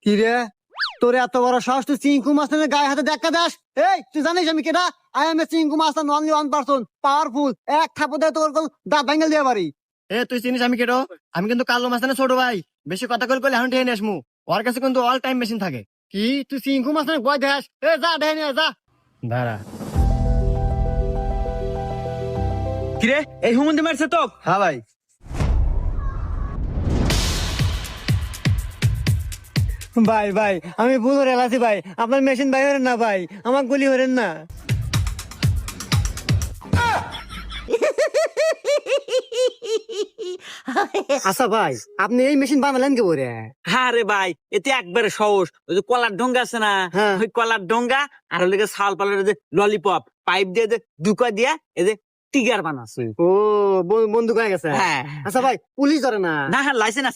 কি রে, তোর এত বড় সাহস, তুই চিঙ্কু মাস্টারের গায়ে হাতে দেখা দাস? এই তুই জানিস আমি কেটা? I M A Chinku master, only one person, powerful. এক থাপড় দিয়ে তোর দাঁত ভাঙাল দিয়ে পারি। এ তুই চিনিস আমি কেটো? আমি কিন্তু কালো মাস্তানের ছোট ভাই। বেশি কথা কইলে এখন ঠেয়ে নেসমু। ওর কাছে কিন্তু অল টাইম মেশিন থাকে। কি তুই চিঙ্কু মাস্টারের ভয় দেখাস? এ যা ঢেকে নিয়ে যা। দাঁড়া। কিরে এই হুমন্দি মারছে তো? হ্যাঁ ভাই। ভাই ভাই আমি ভুল করে এলাছি ভাই, আপনার মেশিন ভাই হরেন না ভাই, আমার গুলি হরেন না। আচ্ছা ভাই, আপনি এই মেশিন বানালেন কে বলে? হ্যাঁ রে ভাই, এতে একবারে সহজ। ওই যে কলার ডোঙ্গা আছে না, হ্যাঁ। ওই কলার ডোঙ্গা আর ওই শাল পালের যে ললিপপ পাইপ দিয়ে যে দুকা দিয়া এই যে টিগার বানাচ্ছে। ও বন্দুক হয়ে গেছে। হ্যাঁ। আচ্ছা ভাই, পুলিশ ধরে না? না হ্যাঁ লাইসেন্স আছে।